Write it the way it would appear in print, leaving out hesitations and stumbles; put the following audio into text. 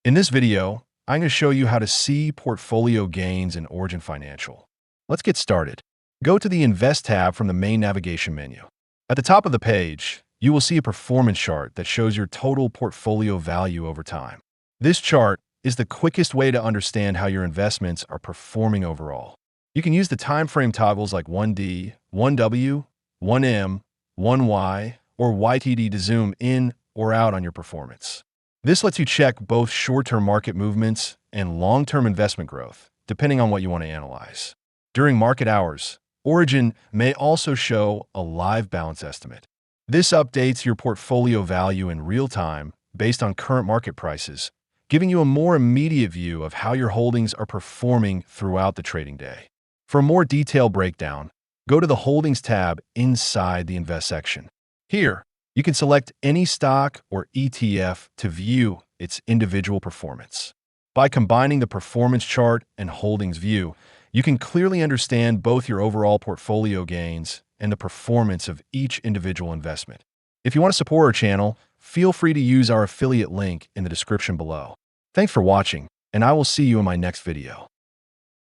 In this video, I'm going to show you how to see portfolio gains in Origin Financial. Let's get started. Go to the Invest tab from the main navigation menu. At the top of the page, you will see a performance chart that shows your total portfolio value over time. This chart is the quickest way to understand how your investments are performing overall. You can use the time frame toggles like 1D, 1W, 1M, 1Y, or YTD to zoom in or out on your performance. This lets you check both short-term market movements and long-term investment growth, depending on what you want to analyze. During market hours, Origin may also show a live balance estimate. This updates your portfolio value in real time based on current market prices, giving you a more immediate view of how your holdings are performing throughout the trading day. For a more detailed breakdown, go to the Holdings tab inside the Invest section. Here, you can select any stock or ETF to view its individual performance. By combining the performance chart and holdings view, you can clearly understand both your overall portfolio gains and the performance of each individual investment. If you want to support our channel, feel free to use our affiliate link in the description below. Thanks for watching, and I will see you in my next video.